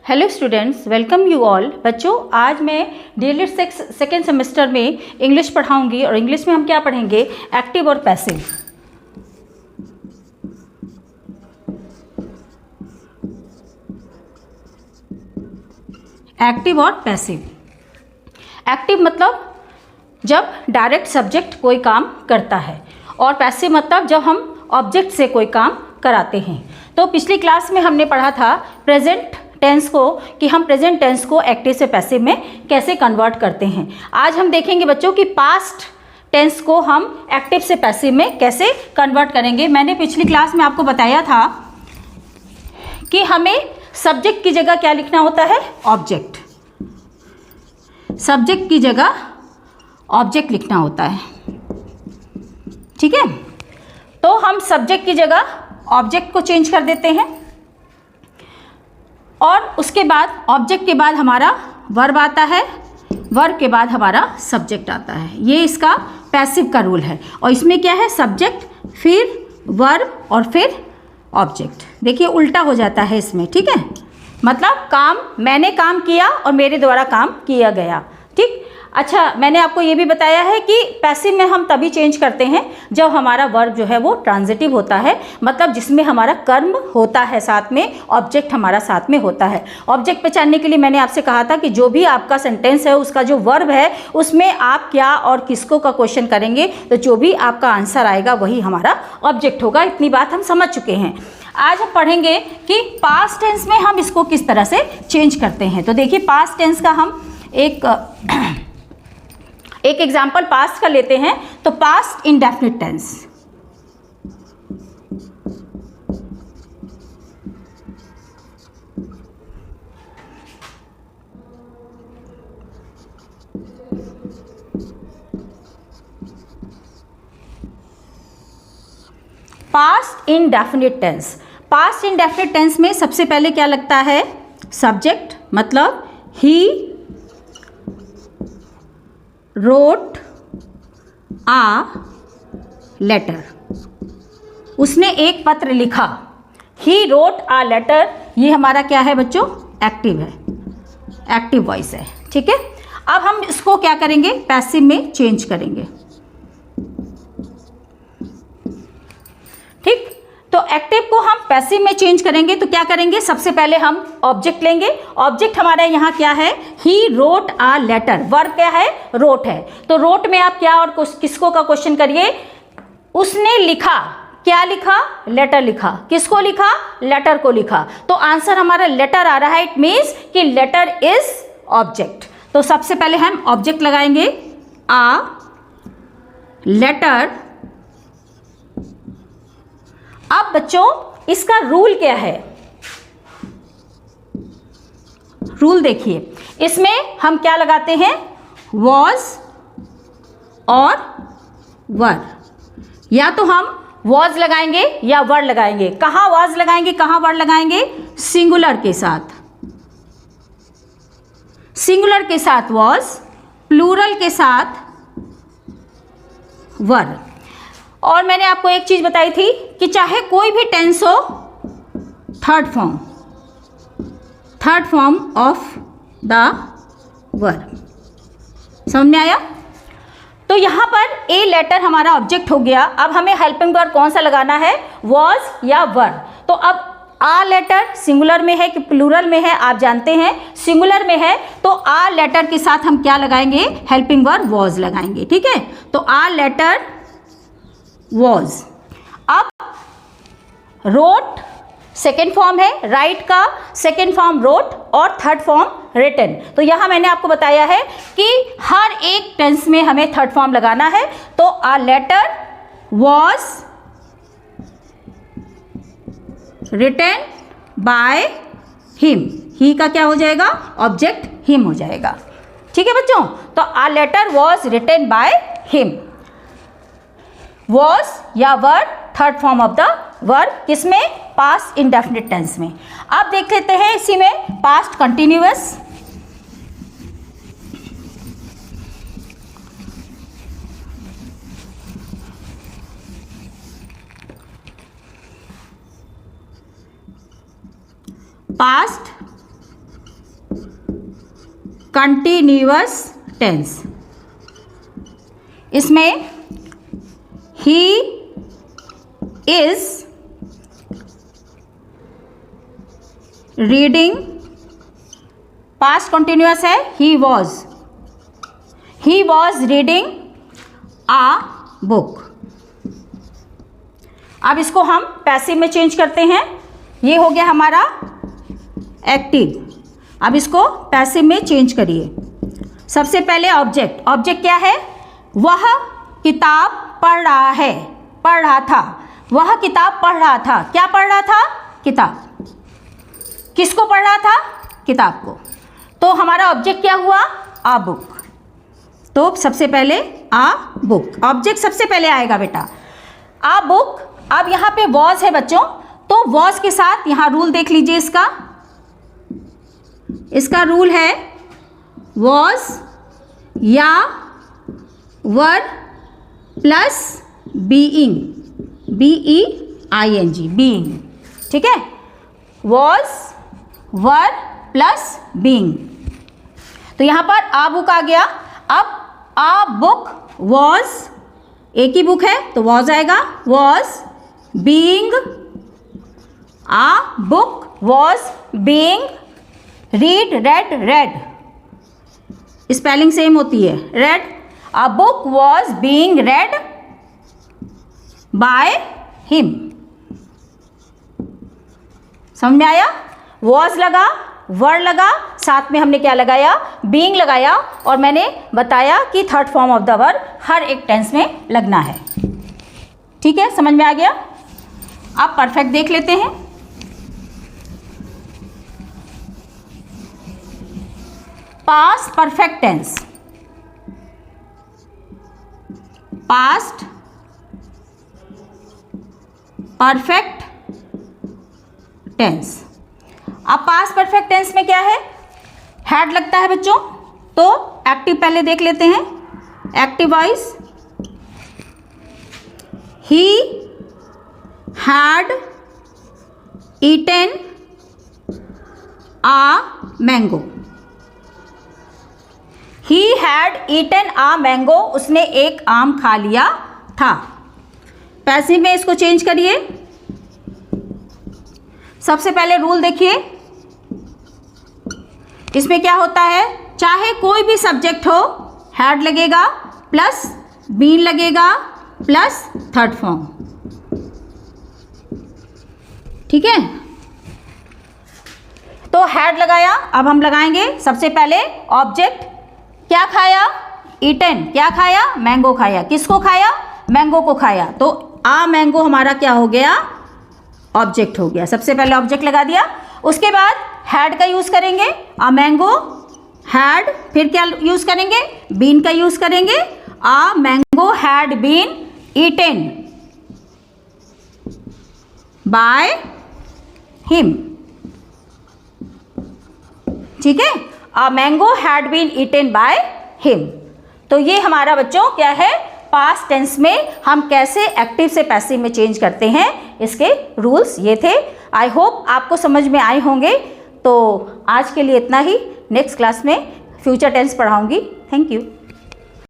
Hello students, welcome you all. बच्चों, आज मैं डीएलएड सेकेंड सेमेस्टर में इंग्लिश पढ़ाऊंगी और इंग्लिश में हम क्या पढ़ेंगे? एक्टिव और पैसिव। एक्टिव और पैसिव। एक्टिव मतलब जब डायरेक्ट सब्जेक्ट कोई काम करता है और पैसिव मतलब जब हम ऑब्जेक्ट से कोई काम कराते हैं। तो पिछली क्लास में हमने पढ़ा था प्रेजेंट टेंस को कि हम प्रेजेंट टेंस को एक्टिव से पैसिव में कैसे कन्वर्ट करते हैं। आज हम देखेंगे बच्चों कि पास्ट टेंस को हम एक्टिव से पैसिव में कैसे कन्वर्ट करेंगे। मैंने पिछली क्लास में आपको बताया था कि हमें सब्जेक्ट की जगह क्या लिखना होता है? ऑब्जेक्ट। सब्जेक्ट की जगह ऑब्जेक्ट लिखना होता है, ठीक है। तो हम सब्जेक्ट की जगह ऑब्जेक्ट को चेंज कर देते हैं और उसके बाद ऑब्जेक्ट के बाद हमारा वर्ब आता है, वर्ब के बाद हमारा सब्जेक्ट आता है। ये इसका पैसिव का रूल है और इसमें क्या है? सब्जेक्ट, फिर वर्ब और फिर ऑब्जेक्ट। देखिए उल्टा हो जाता है इसमें, ठीक है। मतलब काम, मैंने काम किया और मेरे द्वारा काम किया गया, ठीक। अच्छा, मैंने आपको ये भी बताया है कि पैसिव में हम तभी चेंज करते हैं जब हमारा वर्ब जो है वो ट्रांजिटिव होता है, मतलब जिसमें हमारा कर्म होता है साथ में, ऑब्जेक्ट हमारा साथ में होता है। ऑब्जेक्ट पहचानने के लिए मैंने आपसे कहा था कि जो भी आपका सेंटेंस है उसका जो वर्ब है उसमें आप क्या और किसको का क्वेश्चन करेंगे तो जो भी आपका आंसर आएगा वही हमारा ऑब्जेक्ट होगा। इतनी बात हम समझ चुके हैं। आज हम पढ़ेंगे कि पास्ट टेंस में हम इसको किस तरह से चेंज करते हैं। तो देखिए पास्ट टेंस का हम एक एग्जाम्पल पास्ट का लेते हैं। तो past indefinite tense. Past indefinite tense. Past indefinite tense में सबसे पहले क्या लगता है? सब्जेक्ट, मतलब ही wrote a letter। उसने एक पत्र लिखा। He wrote a letter। ये हमारा क्या है बच्चों? एक्टिव है, एक्टिव वॉइस है, ठीक है। अब हम इसको क्या करेंगे? पैसिव में चेंज करेंगे, ठीक। तो एक्टिव को हम पैसिव में चेंज करेंगे तो क्या करेंगे? सबसे पहले हम ऑब्जेक्ट लेंगे। ऑब्जेक्ट हमारा यहाँ क्या है? He wrote a letter. Verb क्या है? रोट है। तो रोट में आप क्या और किसको का क्वेश्चन करिए? उसने लिखा। क्या लिखा? लेटर लिखा। किसको लिखा? लेटर को लिखा। तो आंसर हमारा लेटर आ रहा है। इट मीन्स कि लेटर इज ऑब्जेक्ट। तो सबसे पहले हम ऑब्जेक्ट लगाएंगे, आ लेटर। अब बच्चों इसका रूल क्या है? रूल देखिए, इसमें हम क्या लगाते हैं? वॉज और वर। या तो हम वॉज लगाएंगे या वर लगाएंगे। कहाँ वॉज लगाएंगे, कहाँ वर लगाएंगे? सिंगुलर के साथ। सिंगुलर के साथ वॉज, प्लूरल के साथ वर। और मैंने आपको एक चीज बताई थी कि चाहे कोई भी टेंस हो, third form of the verb. समझ में आया? तो यहां पर ए लेटर हमारा ऑब्जेक्ट हो गया। अब हमें हेल्पिंग वर्ब कौन सा लगाना है? वॉज या वर। तो अब आ लेटर सिंगुलर में है कि प्लूरल में है? आप जानते हैं सिंगुलर में है। तो आ लेटर के साथ हम क्या लगाएंगे? हेल्पिंग वर्ब वॉज लगाएंगे, ठीक है। तो आ लेटर वॉज। अब रोट सेकेंड फॉर्म है, राइट का सेकेंड फॉर्म रोट और थर्ड फॉर्म रिटन। तो यहां मैंने आपको बताया है कि हर एक टेंस में हमें थर्ड फॉर्म लगाना है। तो a letter was written by him. He का क्या हो जाएगा? ऑब्जेक्ट हिम हो जाएगा, ठीक है बच्चों। तो a letter was written by him. Was या were, third form of the verb, किसमें? पास्ट इंडेफिनिट टेंस में। अब देख लेते हैं इसी में past continuous. Past continuous tense. इसमें he is reading, past continuous है, he was reading a book. अब इसको हम पैसिव में चेंज करते हैं। ये हो गया हमारा एक्टिव। अब इसको पैसिव में चेंज करिए। सबसे पहले ऑब्जेक्ट। ऑब्जेक्ट क्या है? वह किताब पढ़ रहा है, पढ़ रहा था। वह किताब पढ़ रहा था। क्या पढ़ रहा था? किताब। किसको पढ़ रहा था? किताब को। तो हमारा ऑब्जेक्ट क्या हुआ? आ बुक। तो सबसे पहले आ बुक, ऑब्जेक्ट सबसे पहले आएगा बेटा। आ बुक। अब यहाँ पे वॉज है बच्चों, तो वॉज के साथ यहाँ रूल देख लीजिए इसका रूल है वॉज या वर प्लस बीइंग, BEING, बीइंग। ठीक है, वॉज वर प्लस बीइंग। तो यहाँ पर आ बुक आ गया। अब आ बुक वॉज, एक ही बुक है तो वॉज आएगा। Was being, a book was being read, read, read spelling same होती है, read. A book was being read by him। समझ में आया? was लगा, were लगा, साथ में हमने क्या लगाया? being लगाया। और मैंने बताया कि third form of the verb हर एक टेंस में लगना है। ठीक है, समझ में आ गया? अब परफेक्ट देख लेते हैं। Past perfect tense. Past perfect tense. अब पास्ट परफेक्ट टेंस में क्या है? हैड लगता है बच्चों। तो एक्टिव पहले देख लेते हैं। Active voice, he had eaten a mango. He had eaten a mango, उसने एक आम खा लिया था। पैसिव में इसको चेंज करिए। सबसे पहले रूल देखिए, इसमें क्या होता है? चाहे कोई भी सब्जेक्ट हो, हैड लगेगा प्लस बीन लगेगा प्लस थर्ड फॉर्म। ठीक है, तो हैड लगाया। अब हम लगाएंगे सबसे पहले ऑब्जेक्ट। क्या खाया? ईटन। क्या खाया? मैंगो खाया। किसको खाया? मैंगो को खाया। तो आ मैंगो हमारा क्या हो गया? ऑब्जेक्ट हो गया। सबसे पहले ऑब्जेक्ट लगा दिया। उसके बाद हैड का यूज करेंगे, आ मैंगो हैड। फिर क्या यूज करेंगे? बीन का यूज करेंगे, a mango had been eaten by him. ठीक है, A mango had been eaten by him। तो ये हमारा बच्चों क्या है? पास्ट टेंस में हम कैसे एक्टिव से पैसिव में चेंज करते हैं, इसके रूल्स ये थे। आई होप आपको समझ में आए होंगे। तो आज के लिए इतना ही। नेक्स्ट क्लास में फ्यूचर टेंस पढ़ाऊंगी। Thank you.